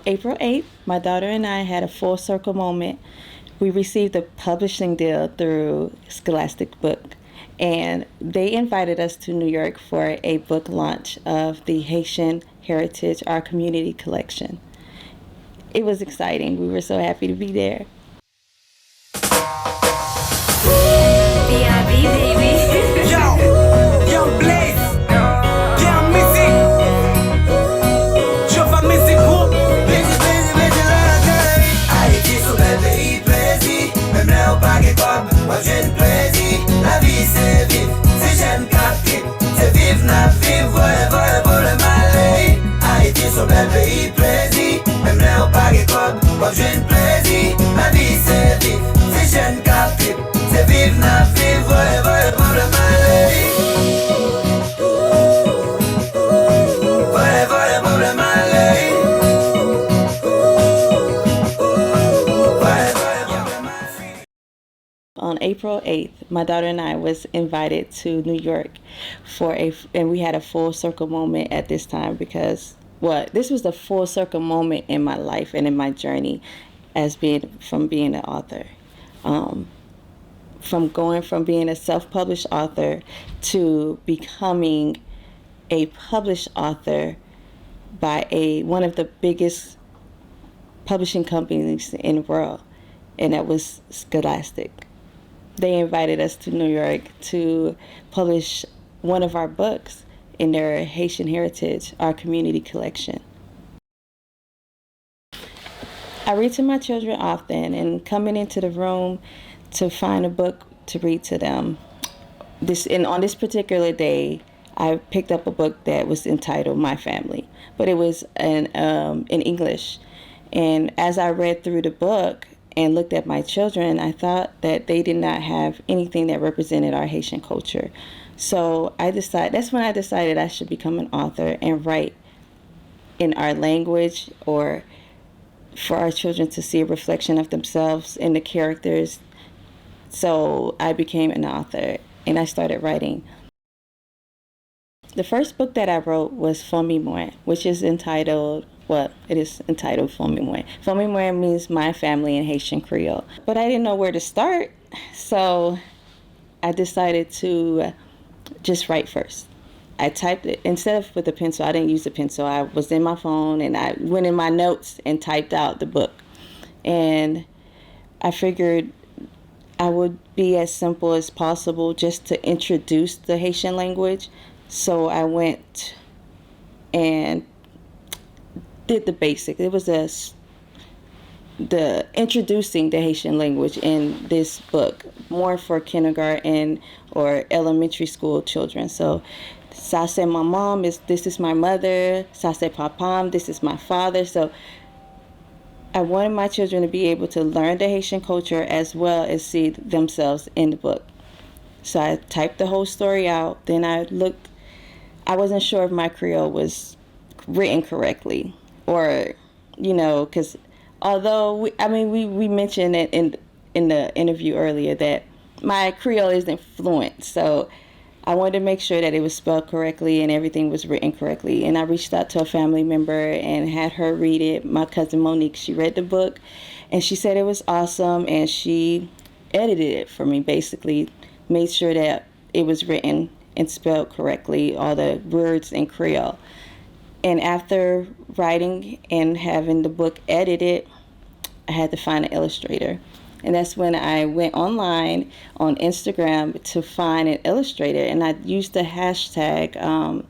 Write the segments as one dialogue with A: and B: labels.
A: April 8th, my daughter and I had a full circle moment. We received a publishing deal through Scholastic Book, and they invited us to New York for a book launch of the Haitian Heritage, our community collection. It was exciting. We were so happy to be there.
B: B.I.B. baby.
C: Yo, Blaze, get en musique. Je fais musique pour Busy la gueule. Haïti sous bel pays plaisir. Même là au pas de pop, moi j'ai plaisir. La vie c'est vivre, c'est j'aime capter. C'est vivre, n'a vivre, voler pour le malais. Haïti sous bel pays plaisir. Même là au pas de pop, moi j'ai plaisir. La vie c'est vivre, c'est j'aime capter. C'est vivre, n'a vivre, voler pour le malais.
A: On April 8th, my daughter and I was invited to New York and we had a full circle moment at this time because this was the full circle moment in my life and in my journey as being an author. From going from being a self-published author to becoming a published author by one of the biggest publishing companies in the world, and that was Scholastic. They invited us to New York to publish one of our books in their Haitian Heritage, our community collection. I read to my children often, and coming into the room to find a book to read to them. On this particular day, I picked up a book that was entitled My Family, but it was in English. And as I read through the book and looked at my children, I thought that they did not have anything that represented our Haitian culture. So that's when I decided I should become an author and write in our language, or for our children to see a reflection of themselves in the characters. So I became an author and I started writing. The first book that I wrote was Famille, which is entitled, Famille. Famille means my family in Haitian Creole. But I didn't know where to start, so I decided to just write first. I typed it, instead of with a pencil, I didn't use a pencil. I was in my phone and I went in my notes and typed out the book. And I figured I would be as simple as possible just to introduce the Haitian language. So I went and did the basic. It was the introducing the Haitian language in this book, more for kindergarten or elementary school children. So ça c'est ma mom, this is my mother. Ça c'est papam, this is my father. So I wanted my children to be able to learn the Haitian culture as well as see themselves in the book. So I typed the whole story out. Then I wasn't sure if my Creole was written correctly, or, because although we mentioned it in the interview earlier that my Creole isn't fluent, so I wanted to make sure that it was spelled correctly and everything was written correctly. And I reached out to a family member and had her read it. My cousin Monique, she read the book and she said it was awesome, and she edited it for me, basically made sure that it was written and spelled correctly, all the words in Creole. And after writing and having the book edited, I had to find an illustrator. And that's when I went online on Instagram to find an illustrator. And I used the hashtag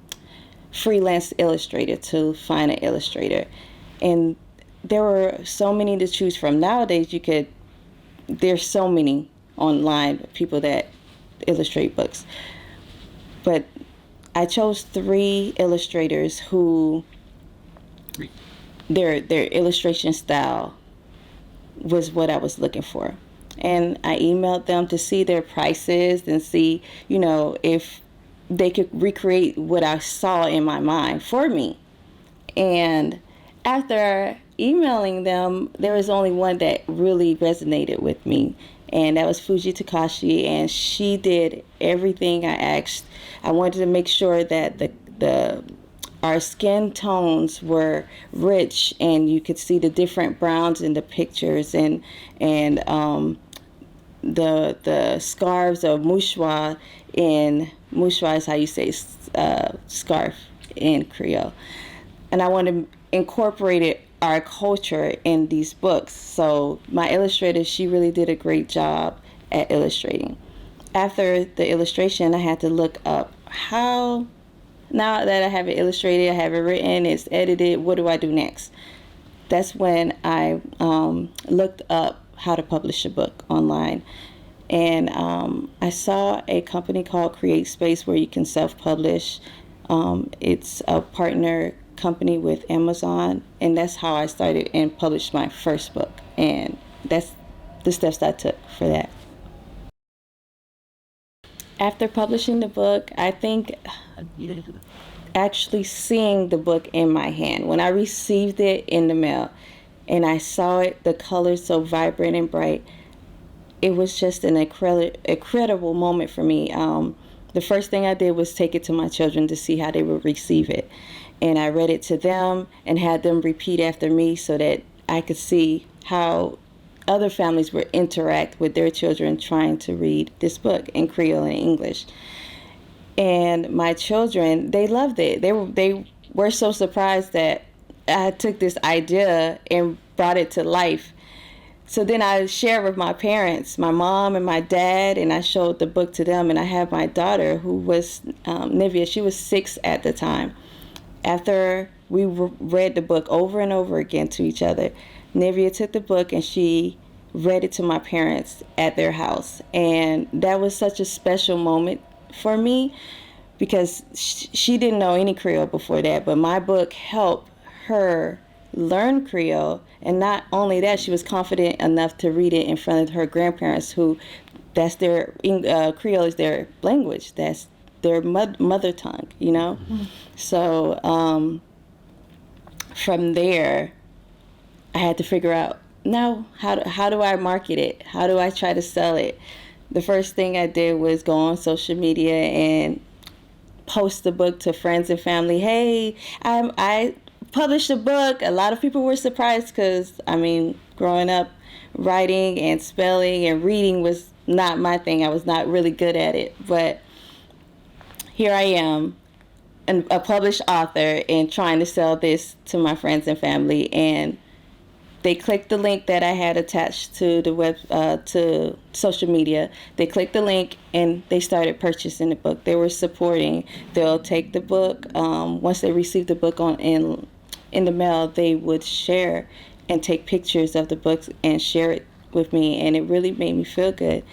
A: freelance illustrator to find an illustrator. And there were so many to choose from. Nowadays, there's so many online people that illustrate books. But I chose 3 illustrators who their illustration style was what I was looking for. And I emailed them to see their prices and see, if they could recreate what I saw in my mind for me. And after emailing them, there was only one that really resonated with me, and that was Fuji Takashi, and she did everything I asked. I wanted to make sure that the our skin tones were rich, and you could see the different browns in the pictures, and the scarves of mouchoir is how you say scarf in Creole. And I want to incorporate our culture in these books. So my illustrator, she really did a great job at illustrating. After the illustration, I had to look up how, now that I have it illustrated, I have it written, it's edited, what do I do next? That's when I looked up how to publish a book online. And I saw a company called Create Space where you can self-publish. It's a partner company with Amazon, and that's how I started and published my first book. And that's the steps I took for that. After publishing the book, I think actually seeing the book in my hand, when I received it in the mail and I saw it, the colors so vibrant and bright, it was just an incredible moment for me. The first thing I did was take it to my children to see how they would receive it. And I read it to them and had them repeat after me so that I could see how other families would interact with their children trying to read this book in Creole and English. And my children, they loved it. They were so surprised that I took this idea and brought it to life. So then I shared with my parents, my mom and my dad, and I showed the book to them. And I had my daughter, who was Nivea, she was 6 at the time. After we read the book over and over again to each other, Nivea took the book and she read it to my parents at their house. And that was such a special moment for me because she didn't know any Creole before that, but my book helped her learn Creole. And not only that, she was confident enough to read it in front of her grandparents, who that's their Creole is their language, that's their mother tongue, you know. Mm-hmm. So from there I had to figure out, now how do I market it, how do I try to sell it. The first thing I did was go on social media and post the book to friends and family. Hey, I published a book. A lot of people were surprised because, I mean, growing up, writing and spelling and reading was not my thing. I was not really good at it. But here I am, a published author, and trying to sell this to my friends and family. And they clicked the link that I had attached to the web, to social media. They clicked the link and they started purchasing the book. They were supporting. They'll take the book. Once they receive the book in the mail, they would share and take pictures of the books and share it with me. And it really made me feel good.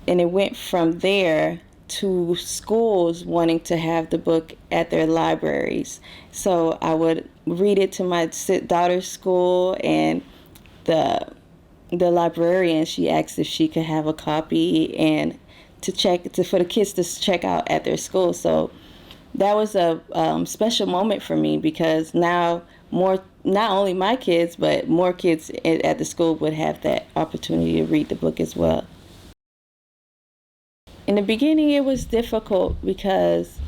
A: And it went from there to schools wanting to have the book at their libraries. So I would read it to my daughter's school, and the librarian, she asked if she could have a copy and for the kids to check out at their school. So that was a special moment for me, because now not only my kids, but more kids at the school would have that opportunity to read the book as well. In the beginning, it was difficult because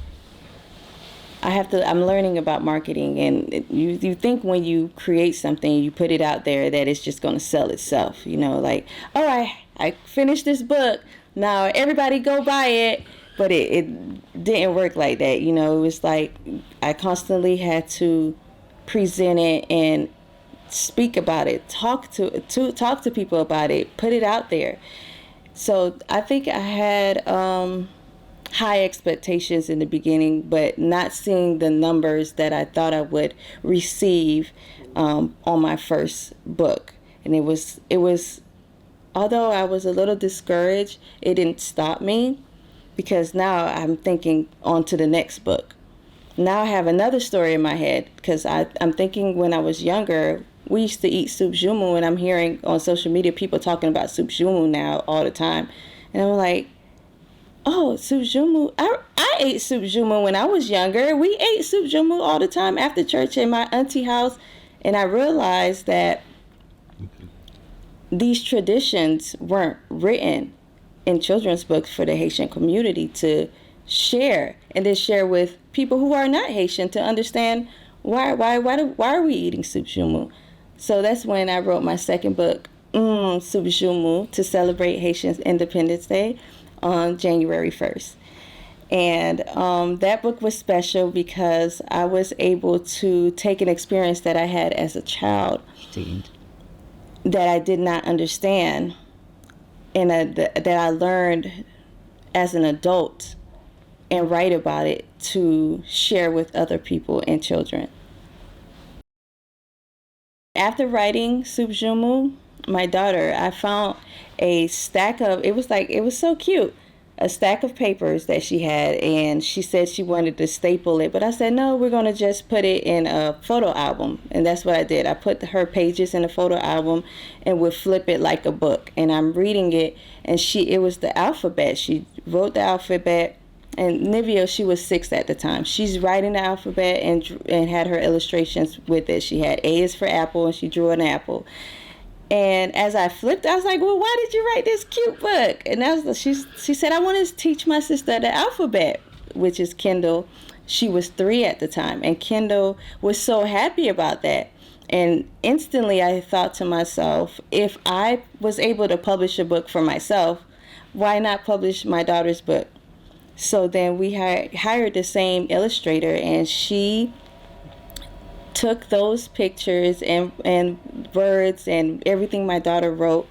A: I'm learning about marketing, and you think when you create something, you put it out there, that it's just going to sell itself, you know, like, oh, I finished this book, now everybody go buy it. But it didn't work like that, you know. It was like I constantly had to present it and speak about it, talk to people about it, put it out there. So I think I had high expectations in the beginning, but not seeing the numbers that I thought I would receive on my first book. And it was, although I was a little discouraged, it didn't stop me, because now I'm thinking on to the next book. Now I have another story in my head, because I'm thinking when I was younger, we used to eat soup jumu, and I'm hearing on social media people talking about soup jumu now all the time. And I'm like, oh, soup jumu. I ate soup jumu when I was younger. We ate soup jumu all the time after church in my auntie house. And I realized that these traditions weren't written in children's books for the Haitian community to share, and then share with people who are not Haitian to understand why are we eating soup jumu. So that's when I wrote my second book, Soup Jumu, to celebrate Haitian Independence Day on January 1st. And that book was special because I was able to take an experience that I had as a child that I did not understand, and that I learned as an adult, and write about it to share with other people and children. After writing Soup Jumu, my daughter, I found a stack of, it was so cute, a stack of papers that she had, and she said she wanted to staple it, but I said, no, we're going to just put it in a photo album. And that's what I did. I put her pages in a photo album and would flip it like a book. And I'm reading it, and it was the alphabet. She wrote the alphabet. And Nivea, she was 6 at the time. She's writing the alphabet and had her illustrations with it. She had A is for apple, and she drew an apple. And as I flipped, I was like, well, why did you write this cute book? And she said, I want to teach my sister the alphabet, which is Kendall. She was 3 at the time. And Kendall was so happy about that. And instantly I thought to myself, if I was able to publish a book for myself, why not publish my daughter's book? So then we hired the same illustrator, and she took those pictures and words and everything my daughter wrote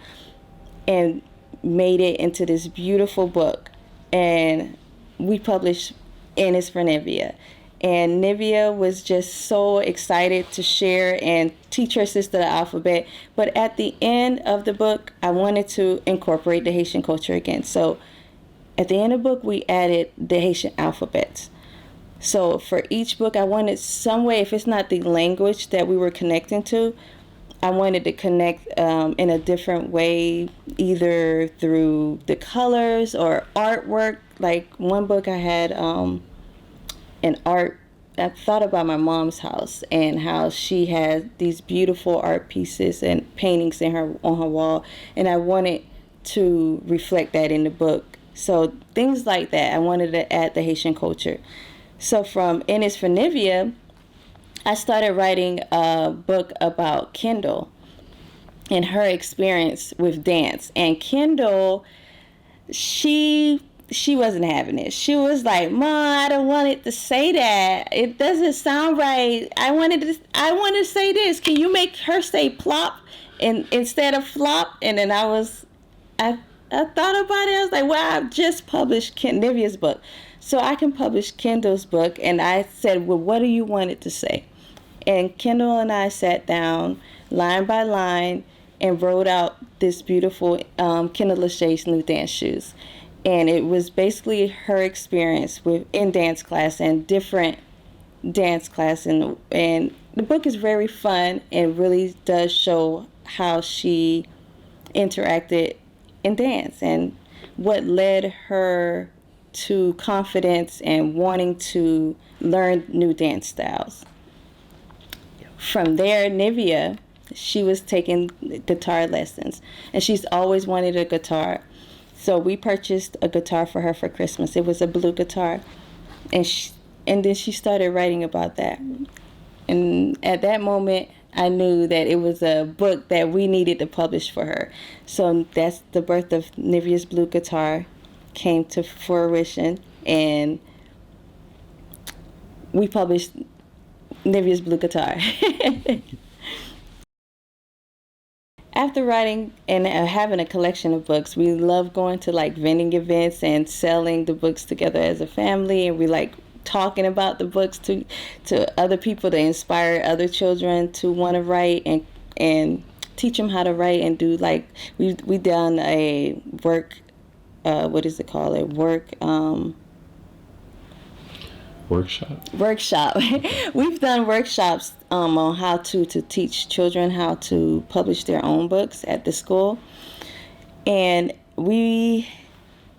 A: and made it into this beautiful book. And we published And It's for Nivea. And Nivea was just so excited to share and teach her sister the alphabet. But at the end of the book, I wanted to incorporate the Haitian culture again. So at the end of the book, we added the Haitian alphabets. So for each book, I wanted some way, if it's not the language that we were connecting to, I wanted to connect in a different way, either through the colors or artwork. Like one book I had an art, I thought about my mom's house and how she had these beautiful art pieces and paintings on her wall, and I wanted to reflect that in the book. So things like that, I wanted to add the Haitian culture. So from And It's for Nivea, I started writing a book about Kendall and her experience with dance. And Kendall, she wasn't having it. She was like, Mom, I don't want it to say that. It doesn't sound right. I want to say this. Can you make her say plop instead of flop? And then I thought about it. I was like, well, I've just published Nivea's book, so I can publish Kendall's book. And I said, well, what do you want it to say? And Kendall and I sat down line by line and wrote out this beautiful Kendall Lachey's new dance shoes. And it was basically her experience in dance class and different dance class. And the book is very fun and really does show how she interacted in dance and what led her to confidence and wanting to learn new dance styles. From there, Nivea, she was taking guitar lessons, and she's always wanted a guitar. So we purchased a guitar for her for Christmas. It was a blue guitar, and then she started writing about that. And at that moment, I knew that it was a book that we needed to publish for her. So that's the birth of Nivea's blue guitar came to fruition, and we published Nivea's blue guitar. After writing and having a collection of books, we love going to like vending events and selling the books together as a family, and we like talking about the books to other people to inspire other children to want to write and teach them how to write and do like we done a work workshop. We've done workshops on how to teach children how to publish their own books at the school. And we,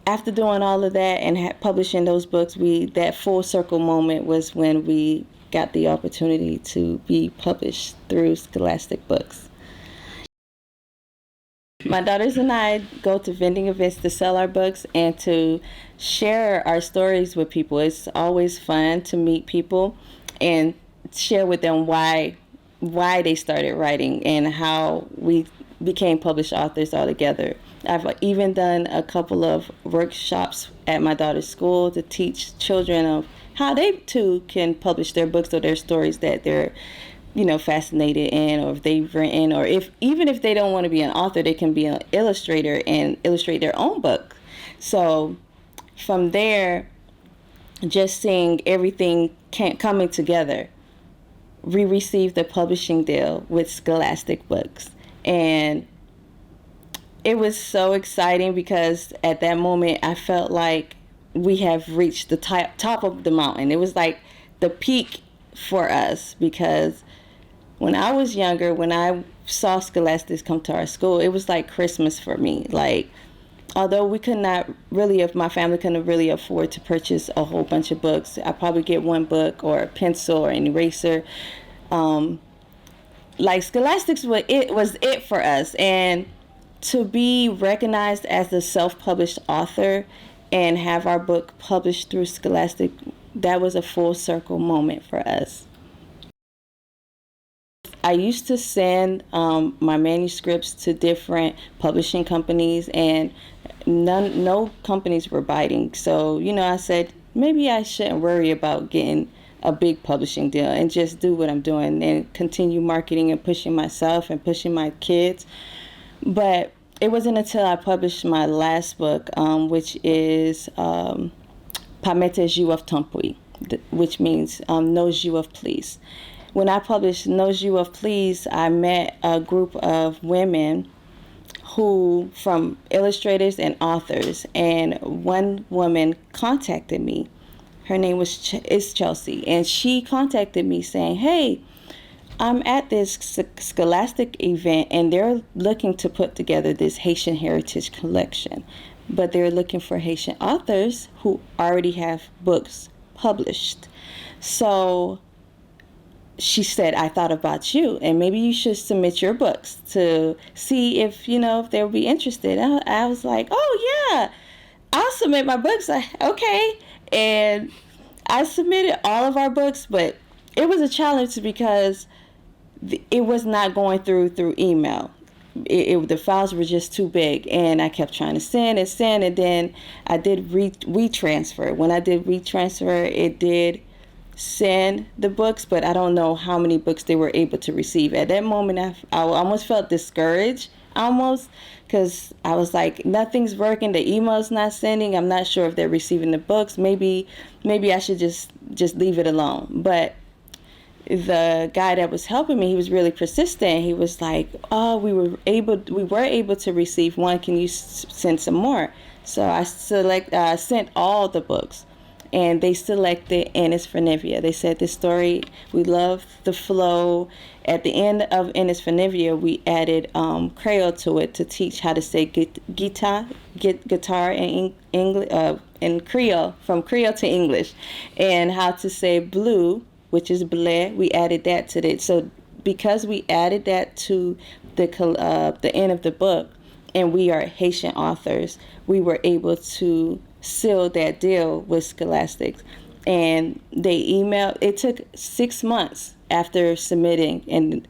A: after doing all of that and publishing those books, that full circle moment was when we got the opportunity to be published through Scholastic Books. My daughters and I go to vending events to sell our books and to share our stories with people. It's always fun to meet people and share with them why they started writing and how we became published authors all together. I've even done a couple of workshops at my daughter's school to teach children of how they too can publish their books or their stories that they're fascinated in, or if they've written, or if even if they don't want to be an author, they can be an illustrator and illustrate their own book. So from there, just seeing everything coming together, we received a publishing deal with Scholastic Books. And it was so exciting because at that moment I felt like we have reached the top of the mountain. It was like the peak for us, because when I was younger, when I saw Scholastics come to our school, it was like Christmas for me. Like, although we could not really, if my family couldn't really afford to purchase a whole bunch of books, I probably get one book or a pencil or an eraser. Like Scholastics was it for us, and to be recognized as a self-published author and have our book published through Scholastic, that was a full circle moment for us. I used to send my manuscripts to different publishing companies, and no companies were biting. So, I said, maybe I shouldn't worry about getting a big publishing deal and just do what I'm doing and continue marketing and pushing myself and pushing my kids. But it wasn't until I published my last book, which is Pamete Jou of Tampui, which means knows you of please. When I published Knows You of Please, I met a group of women who, from illustrators and authors, and one woman contacted me. Her name is Chelsea, and she contacted me saying, "Hey, I'm at this Scholastic event, and they're looking to put together this Haitian heritage collection, but they're looking for Haitian authors who already have books published. So," she said, "I thought about you, and maybe you should submit your books to see if they'll be interested." I was like, "Oh yeah, I'll submit my books." Okay, and I submitted all of our books, but it was a challenge because it was not going through email. The files were just too big, and I kept trying to send, and then I did WeTransfer. When I did WeTransfer, it did send the books, but I don't know how many books they were able to receive. At that moment, I almost felt discouraged, because I was like, nothing's working. The email's not sending. I'm not sure if they're receiving the books. Maybe I should just leave it alone. But the guy that was helping me, he was really persistent. He was like, "Oh, we were able to receive one. Can you send some more?" So I sent all the books, and they selected Ennis Fernivia. They said, "This story, we love the flow." At the end of Ennis Fernivia, we added Creole to it to teach how to say guitar in English, in Creole, from Creole to English, and how to say blue, which is blé. We added that to it. So because we added that to the end of the book, and we are Haitian authors, we were able to seal that deal with Scholastics. And they emailed. It took 6 months after submitting and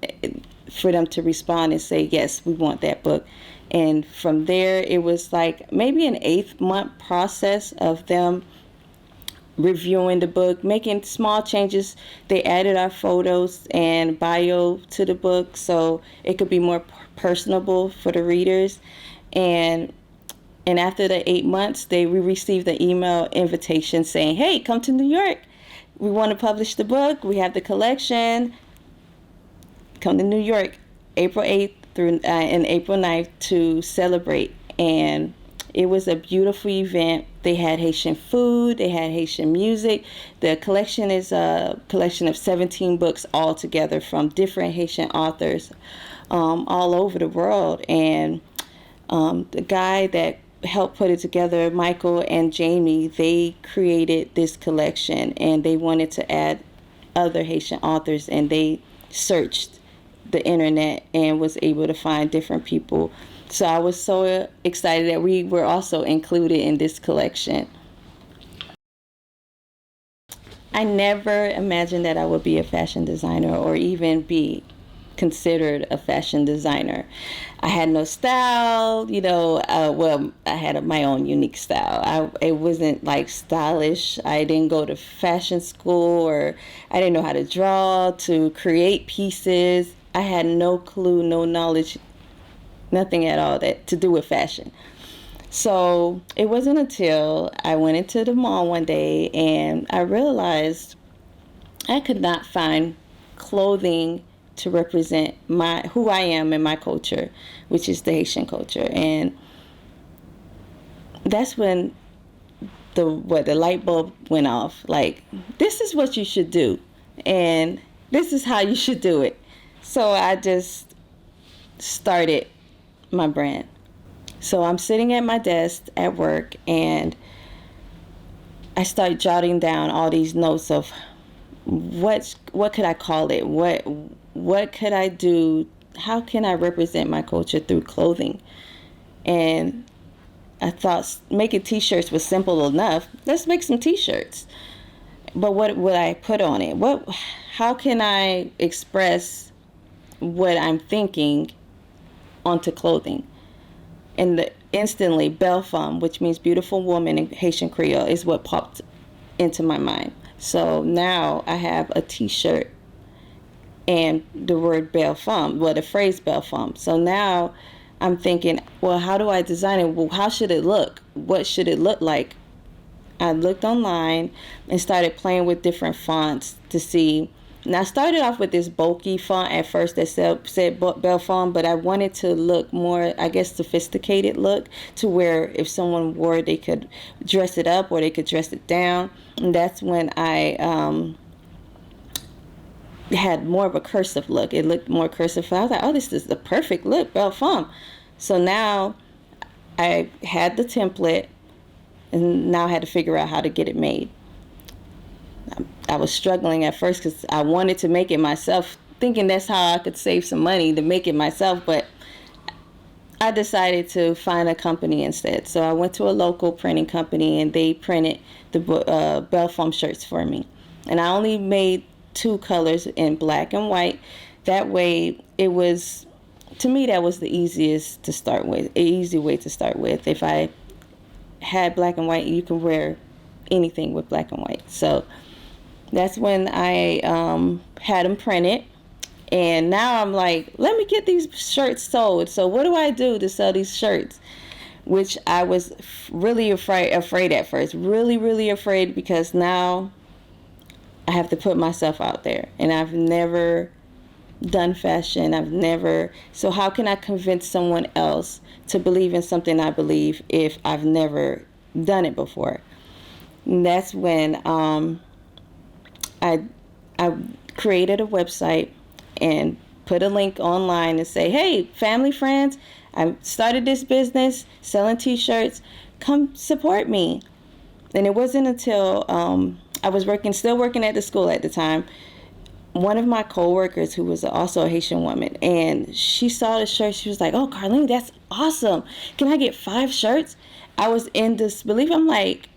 A: for them to respond and say, "Yes, we want that book." And from there, it was like maybe an 8-month process of them reviewing the book, making small changes. They added our photos and bio to the book so it could be more personable for the readers. And after the 8 months, we received an email invitation saying, "Hey, come to New York. We want to publish the book. We have the collection. Come to New York, April 8th and April 9th to celebrate." And it was a beautiful event. They had Haitian food. They had Haitian music. The collection is a collection of 17 books all together from different Haitian authors all over the world. And the guy that helped put it together, Michael and Jamie, they created this collection, and they wanted to add other Haitian authors, and they searched the internet and was able to find different people So I was so excited that we were also included in this collection. I never imagined that I would be a fashion designer or even be considered a fashion designer. I had no style, well, I had my own unique style. It wasn't like stylish. I didn't go to fashion school, or I didn't know how to draw, to create pieces. I had no clue, no knowledge, nothing at all that to do with fashion. So it wasn't until I went into the mall one day and I realized I could not find clothing to represent who I am and my culture, which is the Haitian culture. And that's when the light bulb went off. Like, this is what you should do, and this is how you should do it. So I just started my brand. So I'm sitting at my desk at work, and I start jotting down all these notes of what could I call it? What could I do? How can I represent my culture through clothing? And I thought making t-shirts was simple enough. Let's make some t-shirts. But what would I put on it? How can I express what I'm thinking onto clothing? And instantly, Belle Femme, which means beautiful woman in Haitian Creole, is what popped into my mind. So now I have a t-shirt and the word Belle Femme, the phrase Belle Femme. So now I'm thinking, well, how do I design it? Well, how should it look? What should it look like? I looked online and started playing with different fonts to see. And I started off with this bulky font at first that said Belle Femme, but I wanted to look more, I guess, sophisticated look, to where if someone wore it, they could dress it up or they could dress it down. And that's when I had more of a cursive look. It looked more cursive. I was like, oh, this is the perfect look, Belle Femme. So now I had the template, and now I had to figure out how to get it made. I was struggling at first because I wanted to make it myself, thinking that's how I could save some money to make it myself, but I decided to find a company instead. So I went to a local printing company, and they printed the Belle Femme shirts for me. And I only made 2 colors in black and white. That way, it was, to me, that was the easiest to start with, an easy way to start with. If I had black and white, you can wear anything with black and white. So that's when I had them printed. And now I'm like, let me get these shirts sold. So what do I do to sell these shirts? Which I was really afraid at first. Really, really afraid, because now I have to put myself out there. And I've never done fashion. So how can I convince someone else to believe in something I believe if I've never done it before? And that's when I created a website and put a link online and say, hey, family, friends, I started this business selling t-shirts. Come support me. And it wasn't until I was still working at the school at the time, one of my coworkers, who was also a Haitian woman, and she saw the shirt. She was like, oh, Carline, that's awesome. Can I get 5 shirts? I was in disbelief. I'm like,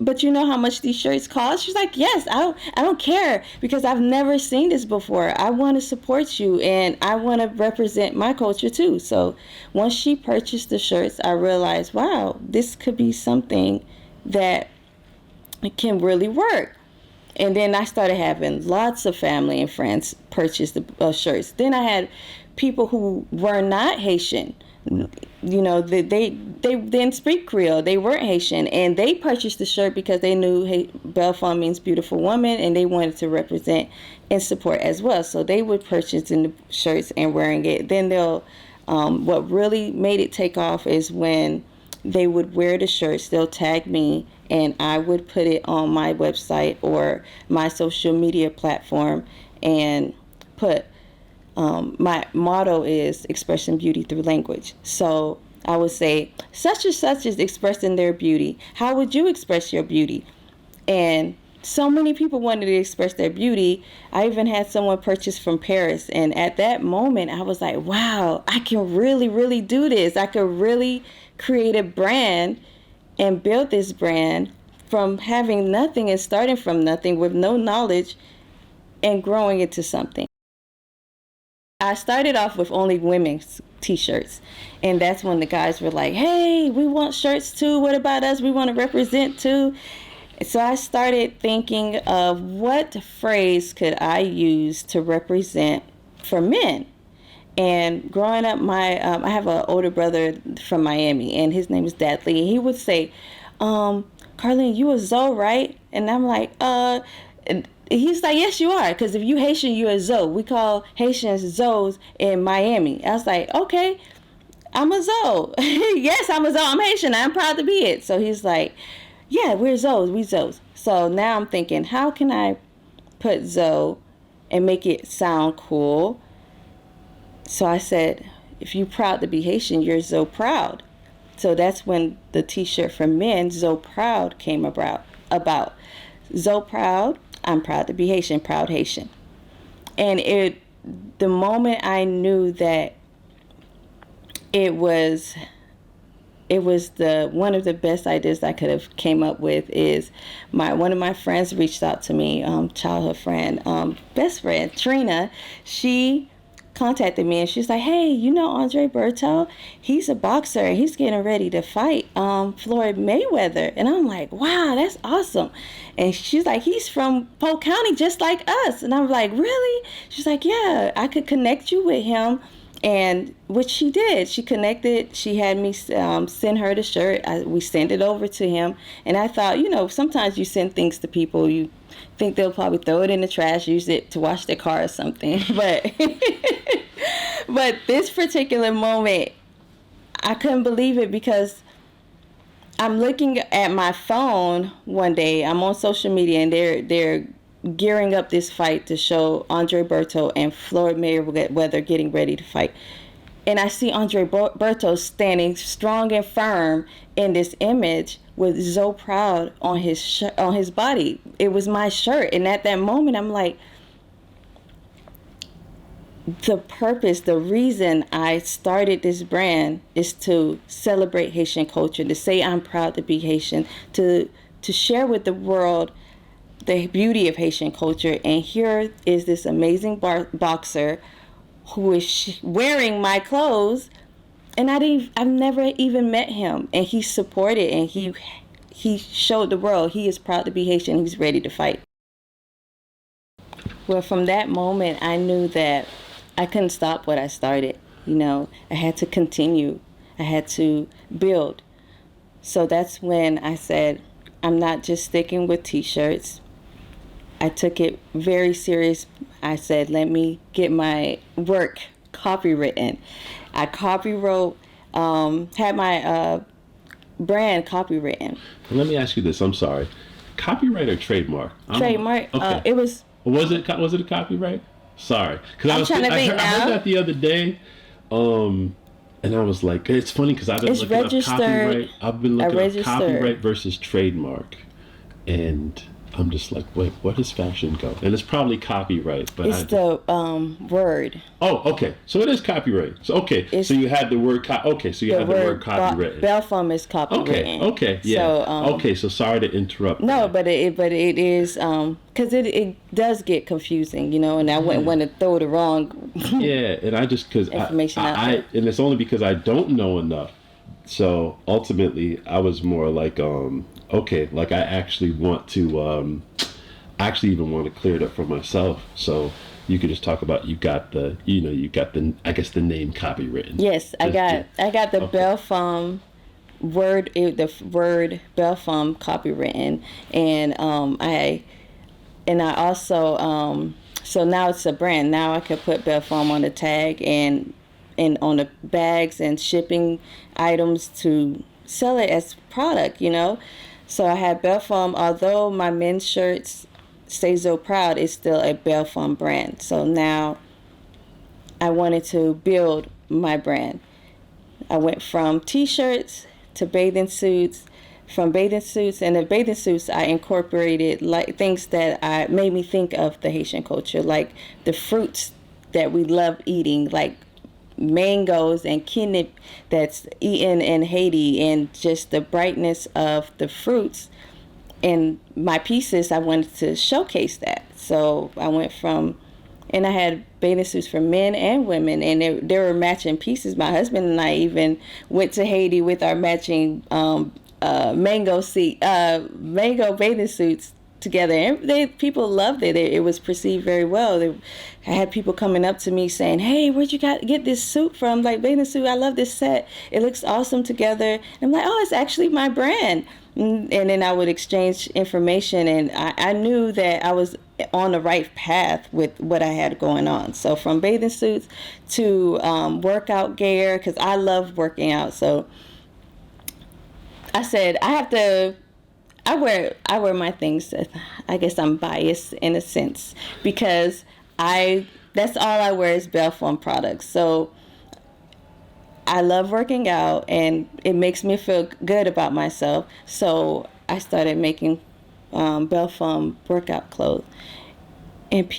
A: but you know how much these shirts cost? She's like, yes, I don't care, because I've never seen this before. I want to support you, and I want to represent my culture too. So once she purchased the shirts, I realized, wow, this could be something that can really work. And then I started having lots of family and friends purchase the shirts. Then I had people who were not Haitian. They didn't speak Creole. They weren't Haitian, and they purchased the shirt because they knew Belle Femme means beautiful woman, and they wanted to represent and support as well. So they would purchase in the shirts and wearing it. Then what really made it take off is when they would wear the shirts. They'll tag me, and I would put it on my website or my social media platform and put. My motto is expressing beauty through language. So I would say, such and such is expressing their beauty. How would you express your beauty? And so many people wanted to express their beauty. I even had someone purchase from Paris. And at that moment, I was like, wow, I can really, really do this. I could really create a brand and build this brand from having nothing and starting from nothing with no knowledge and growing it to something. I started off with only women's t-shirts, and that's when the guys were like, hey, we want shirts too. What about us? We want to represent too. So I started thinking of what phrase could I use to represent for men. And growing up, I have an older brother from Miami, and his name is Dudley. And he would say, Carline, you a Zoe, right? And I'm like, and he's like, yes, you are. Because if you Haitian, you a Zoe. We call Haitians Zoes in Miami. I was like, okay, I'm a Zoe. Yes, I'm a Zoe. I'm Haitian. I'm proud to be it. So he's like, yeah, we're Zoes. We Zoes. So now I'm thinking, how can I put Zoe and make it sound cool? So I said, if you're proud to be Haitian, you're Zoe Proud. So that's when the t-shirt for men, Zoe Proud, came about. Zoe Proud, I'm proud to be Haitian, proud Haitian. And the moment I knew that it was one of the best ideas I could have came up with is one of my friends reached out to me, childhood friend, best friend, Trina. She contacted me and she's like, hey, you know Andre Berto? He's a boxer and he's getting ready to fight Floyd Mayweather. And I'm like, wow, that's awesome. And she's like, he's from Polk County just like us. And I'm like, really? She's like, yeah, I could connect you with him. And which she did. She connected. She had me send her the shirt. We sent it over to him. And I thought, sometimes you send things to people, you think they'll probably throw it in the trash, use it to wash their car or something. But but this particular moment, I couldn't believe it because I'm looking at my phone one day. I'm on social media and they're gearing up this fight to show Andre Berto and Floyd Mayweather getting ready to fight. And I see Andre Berto standing strong and firm in this image with Zoe Proud on his body. It was my shirt. And at that moment, I'm like, the purpose, the reason I started this brand is to celebrate Haitian culture, to say I'm proud to be Haitian, to share with the world the beauty of Haitian culture. And here is this amazing boxer who is wearing my clothes, and I've never even met him, and he supported and he showed the world he is proud to be Haitian. He's ready to fight. Well, from that moment, I knew that I couldn't stop what I started. I had to continue. I had to build. So that's when I said, I'm not just sticking with t-shirts. I took it very serious. I said, let me get my work copywritten. I copywrote, had my brand copywritten.
B: Let me ask you this. I'm sorry. Copyright or trademark?
A: Trademark.
B: Okay.
A: It was.
B: Was it a copyright? Sorry, because I heard that the other day, and I was like, it's funny because I've been looking up copyright. I've been looking up copyright versus trademark, and I'm just like, wait, where does fashion go? And it's probably copyright, but
A: it's the word.
B: Oh, okay. So it is copyright. So so you had the word so you had the word copywritten.
A: Belfom is copywritten.
B: Okay, yeah. So sorry to interrupt.
A: No, but it is because it does get confusing, and I wouldn't want to throw the wrong.
B: Yeah, and I just because
A: information out there.
B: And it's only because I don't know enough. So ultimately, I was more like like I actually want to even want to clear it up for myself. So you could just talk about you got the I guess the name copywritten.
A: Yes, I got the Belfom word Belfom copywritten, and I also so now it's a brand. Now I could put Belfom on the tag and on the bags and shipping items to sell it as product, So I had Belfom. Although my men's shirts say so proud, it's still a Belfom brand. So now I wanted to build my brand. I went from t-shirts to bathing suits, from bathing suits, and the bathing suits I incorporated like things that I made me think of the Haitian culture, like the fruits that we love eating, like mangoes and kinip that's eaten in Haiti, and just the brightness of the fruits. In my pieces, I wanted to showcase that. So I went from, and I had bathing suits for men and women, and there were matching pieces. My husband and I even went to Haiti with our matching mango bathing suits together, and people loved it. It was perceived very well. I had people coming up to me saying, "Hey, where'd you get this suit from? Like bathing suit, I love this set. It looks awesome together." And I'm like, "Oh, it's actually my brand." And then I would exchange information, and I knew that I was on the right path with what I had going on. So from bathing suits to workout gear, because I love working out. So I said I wear my things. I guess I'm biased in a sense, because that's all I wear is Belfom products. So I love working out, and it makes me feel good about myself. So I started making Belfom workout clothes, and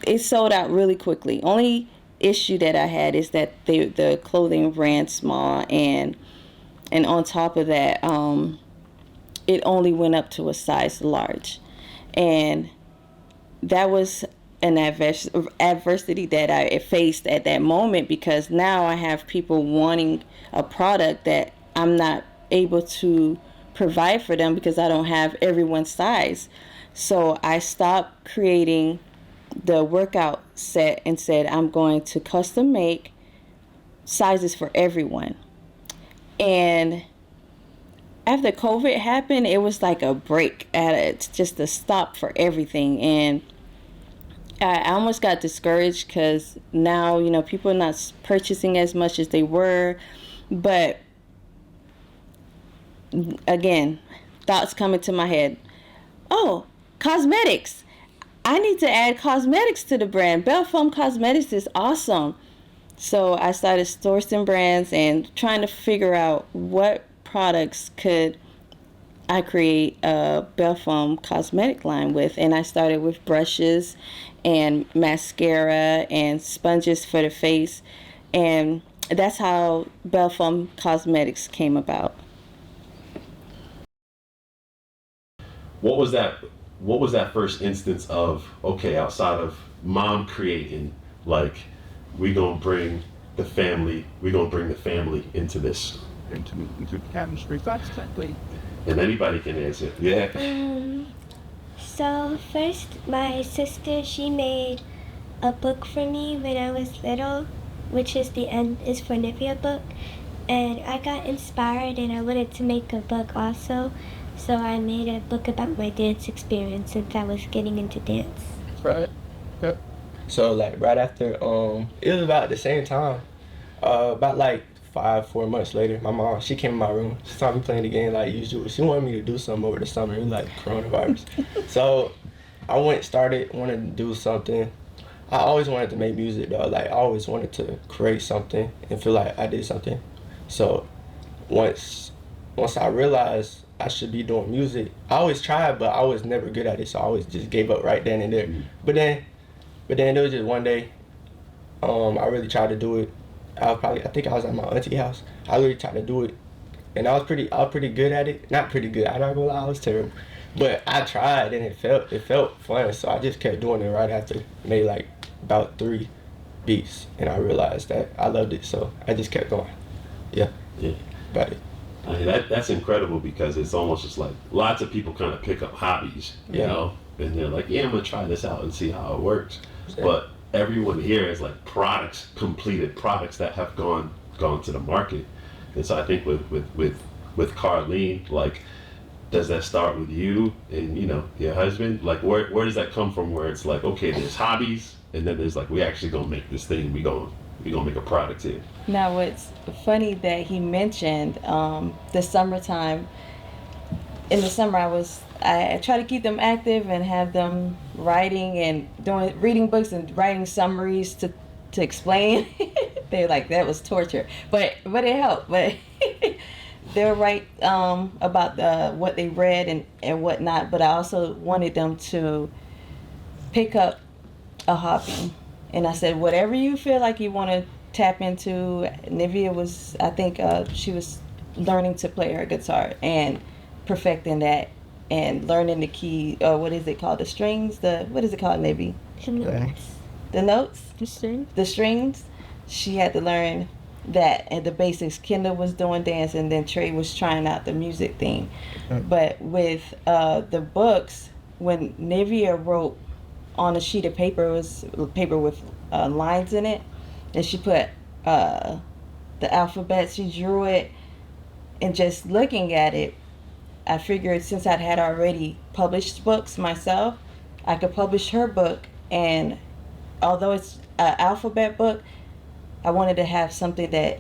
A: it sold out really quickly. Only issue that I had is that the clothing ran small, and on top of that, it only went up to a size large, and that was an adversity that I faced at that moment, because now I have people wanting a product that I'm not able to provide for them because I don't have everyone's size. So I stopped creating the workout set and said I'm going to custom make sizes for everyone. And after COVID happened, it was like a break at it, just a stop for everything. And I almost got discouraged because now, people are not purchasing as much as they were. But again, thoughts come into my head. Oh, cosmetics. I need to add cosmetics to the brand. Belfom Cosmetics is awesome. So I started sourcing brands and trying to figure out what products could I create a Belfom cosmetic line with. And I started with brushes and mascara and sponges for the face, and that's how Belfom Cosmetics came about.
B: What was that first instance of, okay, outside of mom creating, like, we're gonna bring the family into this, into chemistry? Exactly. And anybody can answer. Yeah.
D: So first, my sister, she made a book for me when I was little, which is The End is for Nivea book. And I got inspired and I wanted to make a book also. So I made a book about my dance experience since I was getting into dance.
E: Right. Yep. So like right after, it was about the same time, about like 4 months later, my mom, she came in my room. She saw me playing the game like usual. She wanted me to do something over the summer. It was like coronavirus. So I wanted to do something. I always wanted to make music though. Like I always wanted to create something and feel like I did something. So once I realized I should be doing music, I always tried, but I was never good at it. So I always just gave up right then and there. But then there was just one day, I really tried to do it. I think I was at my auntie house. I really tried to do it, and I was pretty good at it. Not pretty good. I'm not gonna lie, I was terrible. But I tried, and it felt fun. So I just kept doing it right after. Made like about 3 beats, and I realized that I loved it. So I just kept going. Yeah. About it.
B: I mean, that's incredible, because it's almost just like lots of people kind of pick up hobbies, you know, and they're like, yeah, I'm gonna try this out and see how it works. Yeah. But everyone here is like completed products that have gone to the market. And so I think with Carline, like, does that start with you and your husband? Like, where does that come from? Where it's like, okay, there's hobbies, and then there's like, we actually gonna make this thing. We gonna make a product here.
A: Now, what's funny that he mentioned the summertime. In the summer, I try to keep them active and have them writing and reading books and writing summaries to explain. They're like, that was torture, but it helped. But they'll write about what they read and whatnot, but I also wanted them to pick up a hobby. And I said, whatever you feel like you want to tap into. Nivea was, I think, she was learning to play her guitar and perfecting that and learning the key, what is it called? The strings? What is it called, Nivea?
D: The notes.
A: The notes?
D: The strings.
A: The strings. She had to learn that and the basics. Kendall was doing dance, and then Trey was trying out the music thing. But with the books, when Nivea wrote on a sheet of paper, it was paper with lines in it, and she put the alphabet, she drew it, and just looking at it, I figured since I'd had already published books myself, I could publish her book. And although it's an alphabet book, I wanted to have something that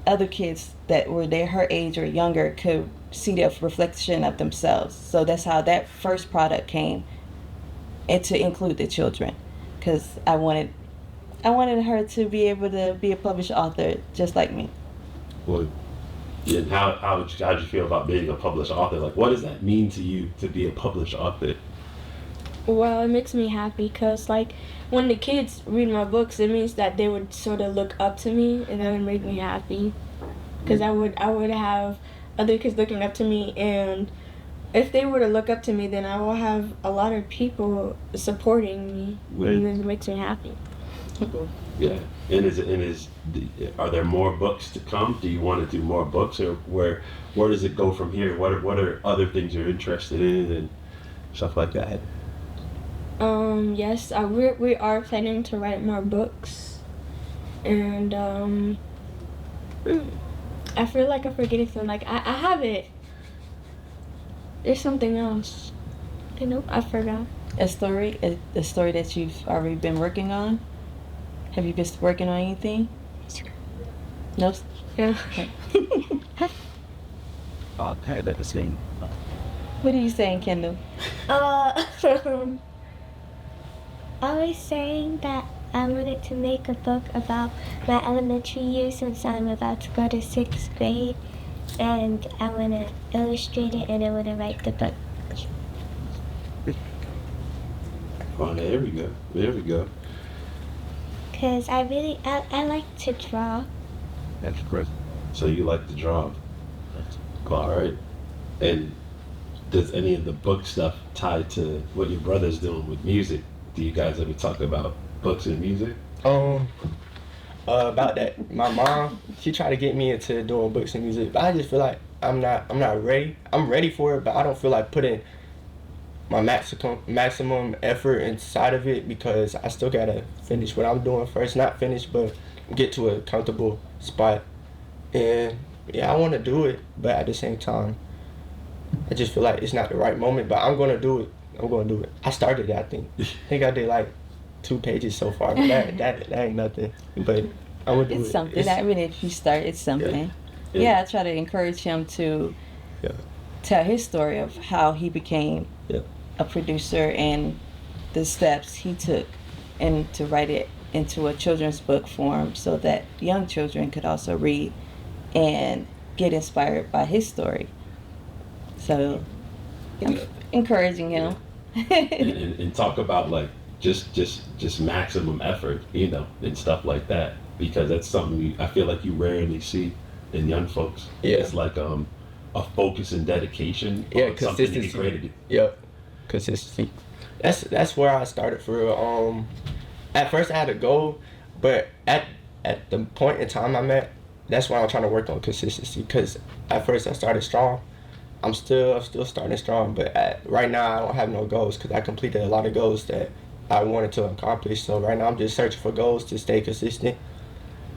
A: other kids that were her age or younger could see the reflection of themselves. So that's how that first product came, and to include the children, because I wanted her to be able to be a published author just like me.
B: Well, and how did you feel about being a published author? Like, what does that mean to you to be a published author?
F: Well, it makes me happy because, like, when the kids read my books, it means that they would sort of look up to me, and that would make me happy. Because I would have other kids looking up to me, and if they were to look up to me, then I will have a lot of people supporting me, and it makes me happy.
B: Yeah, and are there more books to come? Do you want to do more books, or where does it go from here? What are other things you're interested in and stuff like that?
F: Yes, we are planning to write more books, and I feel like I'm forgetting something. Like I have it. There's something else. Nope, I forgot.
A: A story that you've already been working on. Have you been working on anything? No.
F: Yeah.
G: Okay, that's the same.
A: What are you saying, Kendall?
D: I was saying that I wanted to make a book about my elementary years since I'm about to go to 6th grade, and I want to illustrate it and I want to write the book.
B: Oh, there we go.
D: Because I like to draw.
G: That's great.
B: So you like to draw. All right. And does any of the book stuff tie to what your brother's doing with music? Do you guys ever talk about books and music?
E: About that, my mom, she tried to get me into doing books and music, but I just feel like I'm not ready. I'm ready for it, but I don't feel like putting my maximum effort inside of it, because I still gotta finish what I'm doing first. Not finish, but get to a comfortable spot. And yeah, I want to do it, but at the same time, I just feel like it's not the right moment. But I'm gonna do it. I started it, I think. I did like 2 pages so far, but that ain't nothing. But I'm gonna do it.
A: It's something. I mean, if you start, it's something. Yeah, I try to encourage him to tell his story of how he became a producer and the steps he took, and to write it into a children's book form so that young children could also read and get inspired by his story. So, encouraging him.
B: and talk about like just maximum effort, and stuff like that, because that's something I feel like you rarely see in young folks.
E: Yeah.
B: It's like a focus and dedication.
E: Yeah, consistency. Yep, consistency. That's where I started for real. At first I had a goal, but at the point in time I'm at, that's why I'm trying to work on consistency. Because at first I started strong. I'm still starting strong, but right now I don't have no goals, because I completed a lot of goals that I wanted to accomplish. So right now I'm just searching for goals to stay consistent.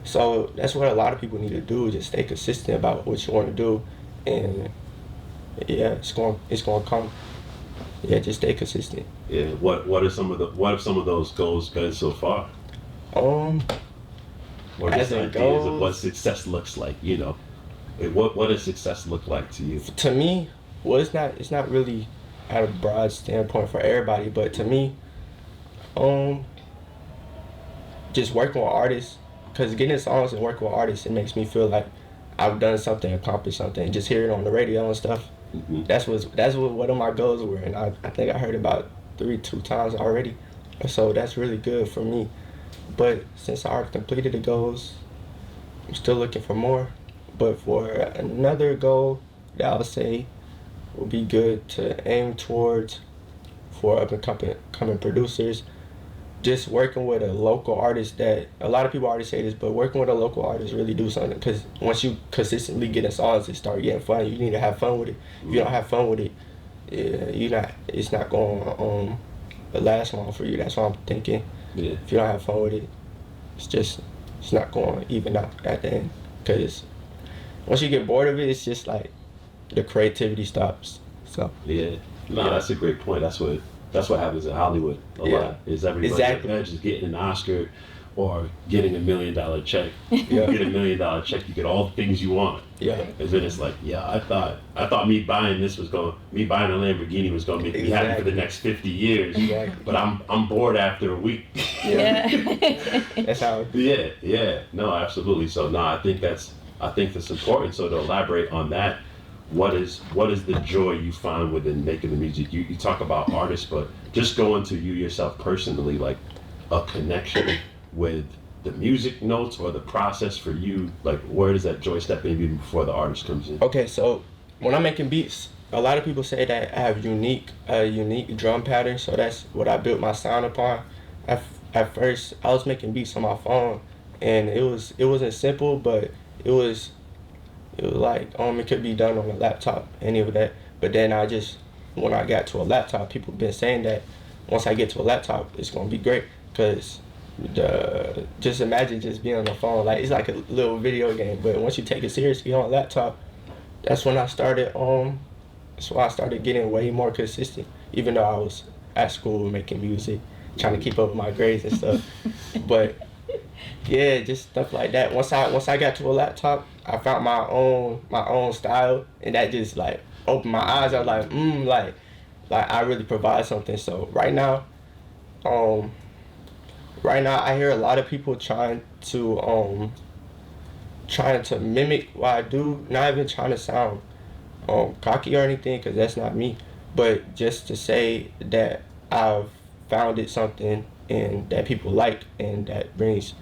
E: So that's what a lot of people need to do, just stay consistent about what you want to do, and yeah, it's going to come. Yeah, just stay consistent.
B: Yeah. What have some of those goals been so far? Or just ideas of what success looks like, What does success look like to you?
E: To me, well, it's not really at a broad standpoint for everybody, but to me, just working with artists, because getting songs and working with artists, it makes me feel like I've done something, accomplished something. Just hear it on the radio and stuff.
B: Mm-hmm.
E: That's what one of my goals were, and I think I heard about two times already. So that's really good for me. But since I already completed the goals, I'm still looking for more. But for another goal that I would say would be good to aim towards for up and coming producers, just working with a local artist. That a lot of people already say this, but working with a local artist really do something, because once you consistently get in songs, it start getting fun. You need to have fun with it. If you don't have fun with it, it's not going to last long for you. That's what I'm thinking.
B: Yeah.
E: If you don't have fun with it, it's not going to even out at the end, because once you get bored of it, it's just like the creativity stops. So
B: yeah, no, that's a great point. That's what happens in Hollywood a lot. Is everybody just getting an Oscar or getting $1 million check. You get $1 million check, you get all the things you want.
E: Yeah.
B: And then it's like, I thought me buying a Lamborghini was gonna make me happy for the next 50 years.
E: Exactly.
B: But I'm bored after a week.
A: Yeah.
E: That's how it is.
B: Yeah. No, absolutely. So no, I think that's important. So to elaborate on that, what is the joy you find within making the music? You talk about artists, but just go into you yourself personally, like a connection with the music notes or the process for you. Like, where does that joy step in even before the artist comes in?
E: Okay, so when I'm making beats, a lot of people say that I have a unique drum pattern, so that's what I built my sound upon. At first, I was making beats on my phone, and it wasn't simple, but it was like it could be done on a laptop, any of that. But then when I got to a laptop, people been saying that once I get to a laptop, it's gonna be great, because just imagine just being on the phone, like it's like a little video game. But once you take it seriously on a laptop, that's when I started. That's why I started getting way more consistent. Even though I was at school making music, trying to keep up with my grades and stuff, but yeah, just stuff like that. Once I got to a laptop, I found my own style, and that just like opened my eyes. I was like, like I really provide something. So right now I hear a lot of people trying to mimic what I do. Not even trying to sound cocky or anything, because that's not me. But just to say that I've founded something and that people like, and that brings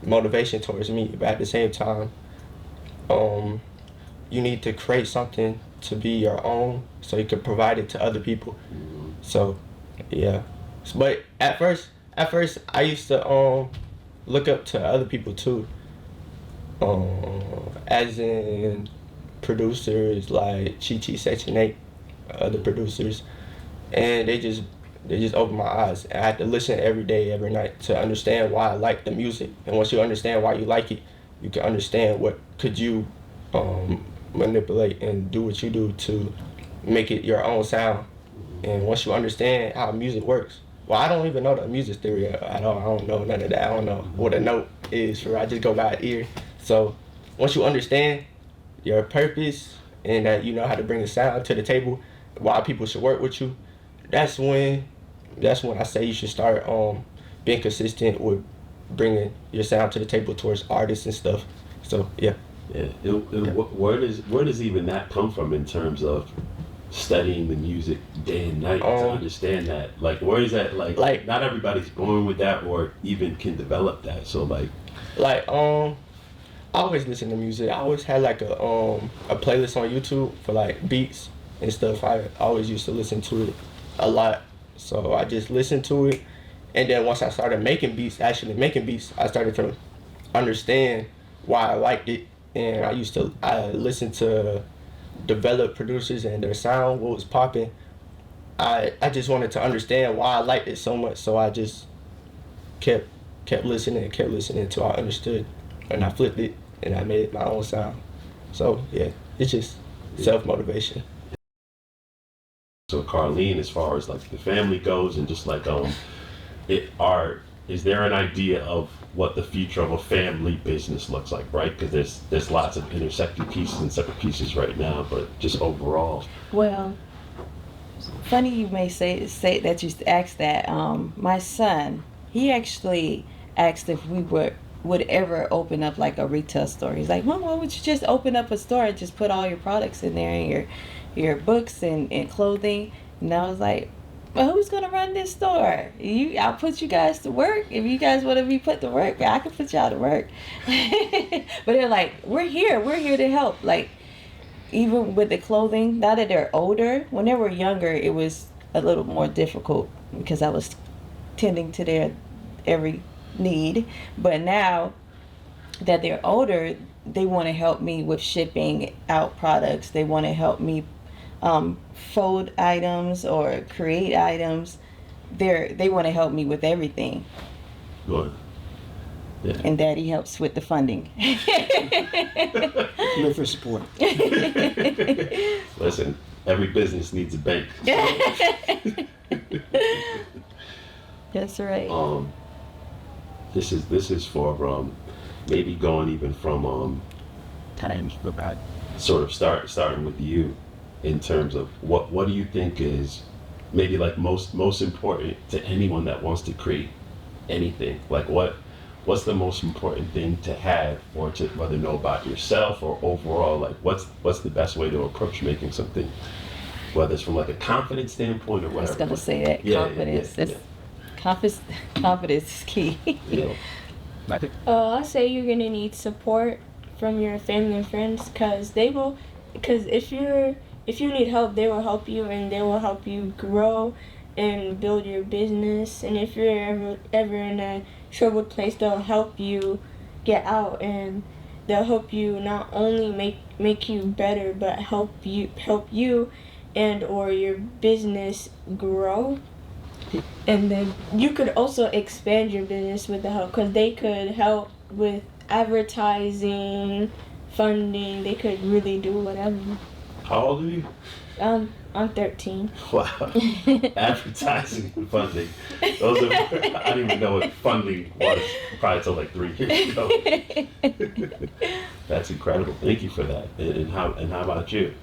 E: motivation towards me. But at the same time, you need to create something to be your own, so you can provide it to other people. So yeah, but at first I used to look up to other people too, as in producers like Chi Section 8, other producers, and they just opened my eyes. I had to listen every day, every night, to understand why I like the music. And once you understand why you like it, you can understand what could you manipulate and do what you do to make it your own sound. And once you understand how music works, well, I don't even know the music theory at all. I don't know none of that. I don't know what a note is. I just go by ear. So once you understand your purpose and that you know how to bring a sound to the table, why people should work with you, that's when I say you should start being consistent with bringing your sound to the table towards artists and stuff. So yeah.
B: Where does even that come from in terms of studying the music day and night to understand that? Like, where is that? Like not everybody's born with that or even can develop that. So I always listen to music. I always had like a playlist on YouTube for like beats and stuff. I always used to listen to it a lot. So I just listened to it, and then once I started making beats, I started to understand why I liked it. And I listened to developed producers and their sound, what was popping. I just wanted to understand why I liked it so much, so I just kept listening until I understood, and I flipped it and I made my own sound. So yeah, it's just self-motivation. So Carline, as far as like the family goes, and just like is there an idea of what the future of a family business looks like, right? Because there's lots of intersecting pieces and separate pieces right now, but just overall.
A: Well, funny you may say that you asked that. My son, he actually asked if we would would ever open up like a retail store. He's like, Mom, why would you just open up a store and just put all your products in there and your books and clothing? And I was like, well, who's gonna run this store? I'll put you guys to work. If you guys want to be put to work, I can put y'all to work. But they're like, we're here to help. Like, even with the clothing, now that they're older, when they were younger, it was a little more difficult because I was tending to their every need. But now that they're older, they want to help me with shipping out products. They want to help me fold items or create items. They want to help me with everything.
B: Good. Yeah.
A: And Daddy helps with the funding.
H: Look for support.
B: Listen, every business needs a bank.
A: That's right.
B: This is for maybe going even from
G: times for bad.
B: Sort of starting with you in terms of what do you think is maybe like most important to anyone that wants to create anything? Like what's the most important thing to have or to whether know about yourself or overall, like what's the best way to approach making something, whether it's from like a confidence standpoint or whatever?
A: I was gonna say that confidence. Confidence is key.
B: Yeah.
F: I say you're gonna need support from your family and friends, because if you need help, they will help you, and they will help you grow and build your business. And if you're ever in a troubled place, they'll help you get out, and they'll help you not only make you better, but help you and or your business grow. And then you could also expand your business with the help, because they could help with advertising, funding. They could really do whatever.
B: How old are you?
F: I'm 13.
B: Wow. Advertising and funding. Those are, I didn't even know what funding was probably until like 3 years ago. That's incredible. Thank you for that. And how about you?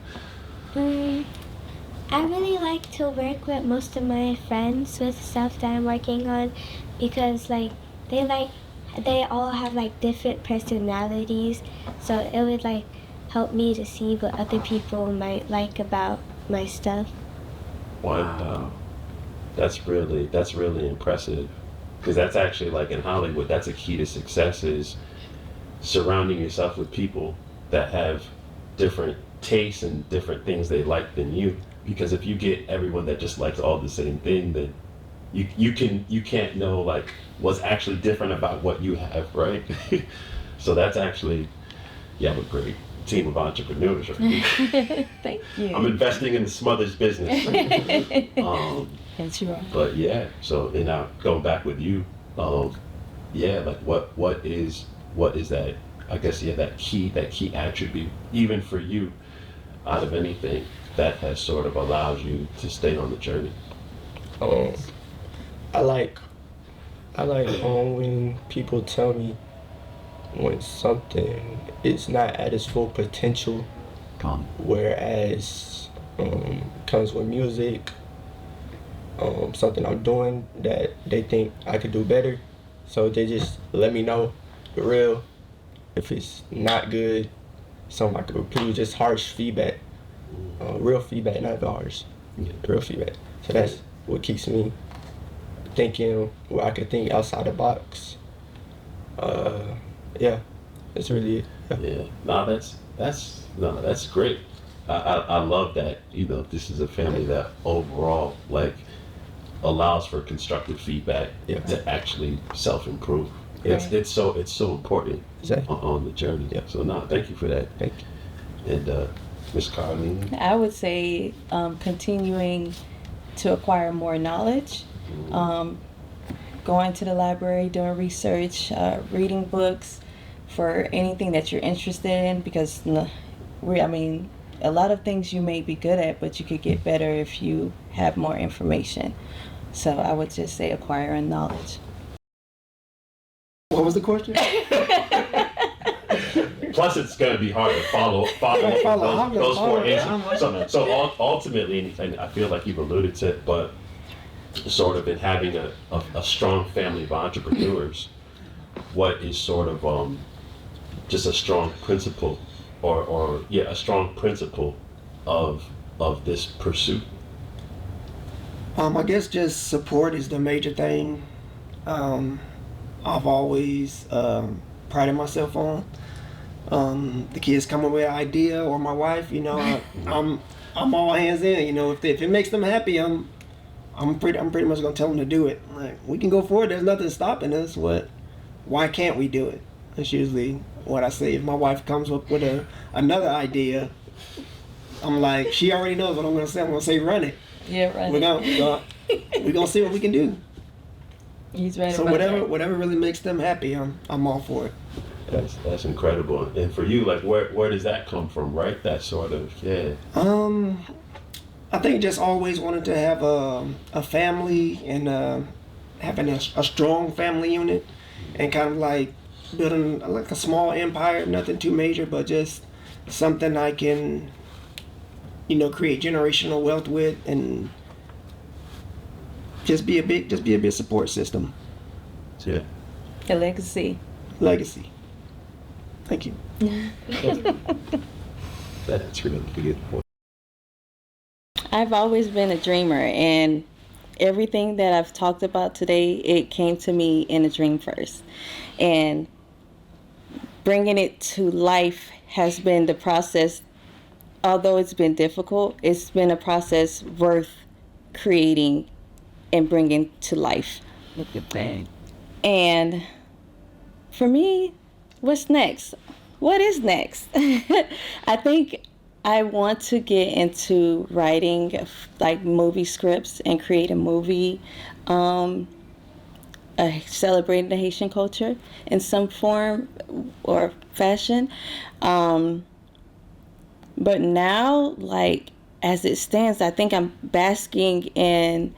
D: I really like to work with most of my friends with stuff that I'm working on, because like they all have like different personalities, so it would like help me to see what other people might like about my stuff.
B: Wow. That's really impressive, because that's actually like in Hollywood, that's a key to success, is surrounding yourself with people that have different tastes and different things they like than you. Because if you get everyone that just likes all the same thing, then you can't know like what's actually different about what you have, right? So that's actually, you have a great team of entrepreneurs. Right?
A: Thank you.
B: I'm investing in the Smothers business.
A: Yes, you are.
B: But yeah, so and now going back with you, yeah, like what is that? I guess that key attribute, even for you, out of anything that has sort of allowed you to stay on the journey.
E: I like when people tell me when something is not at its full potential, whereas comes with music, something I'm doing that they think I could do better, so they just let me know the real. If it's not good, something I could improve, just harsh feedback, real feedback, not harsh, real feedback. So that's what keeps me thinking where I could think outside the box. Yeah, that's really it.
B: Yeah, that's great. I love that. This is a family that overall like allows for constructive feedback to actually self-improve.
E: Yeah.
B: It's so important on the journey.
E: Yeah.
B: So thank you for that.
E: Thank you.
B: And Ms. Carline?
A: I would say continuing to acquire more knowledge, going to the library, doing research, reading books for anything that you're interested in, because a lot of things you may be good at, but you could get better if you have more information. So I would just say acquiring knowledge.
H: What was the question?
B: Plus, it's going to be hard to follow those four answers. So ultimately, and I feel like you've alluded to it, but sort of in having a strong family of entrepreneurs, what is sort of just a strong principle, or a strong principle of this pursuit?
H: I guess just support is the major thing. I've always prided myself on. The kids come up with an idea, or my wife, I'm all hands in. If it makes them happy, I'm pretty much gonna tell them to do it. Like, we can go forward. There's nothing stopping us. Why can't we do it? That's usually what I say. If my wife comes up with another idea, I'm like, she already knows what I'm gonna say. I'm gonna say, run it.
A: Yeah, run
H: We're gonna see what we can do.
A: He's right.
H: So whatever really makes them happy, I'm all for it.
B: That's incredible. And for you, like, where does that come from, right? That sort of, yeah.
H: I think just always wanted to have a family, and having a strong family unit, and kind of like building like a small empire, nothing too major, but just something I can, create generational wealth with, and just be a big support system.
B: Yeah.
A: A legacy.
H: Thank you.
B: That's really good.
A: I've always been a dreamer, and everything that I've talked about today, it came to me in a dream first. And bringing it to life has been the process. Although it's been difficult, it's been a process worth creating and bringing to life.
G: Look at that.
A: And for me, what's next? What is next? I think I want to get into writing like movie scripts and create a movie celebrating the Haitian culture in some form or fashion. But now, like, as it stands, I think I'm basking in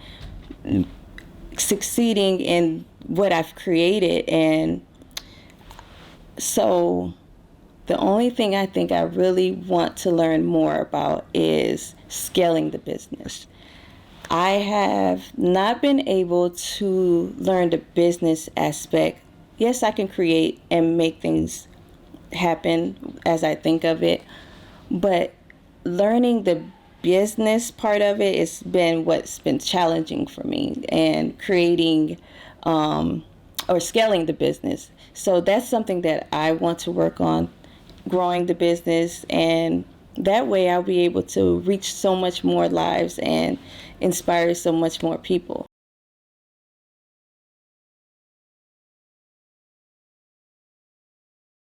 A: succeeding in what I've created. And so the only thing I think I really want to learn more about is scaling the business. I have not been able to learn the business aspect. Yes, I can create and make things happen as I think of it, but learning the business part of it has been what's been challenging for me, and creating or scaling the business. So that's something that I want to work on, growing the business, and that way I'll be able to reach so much more lives and inspire so much more people.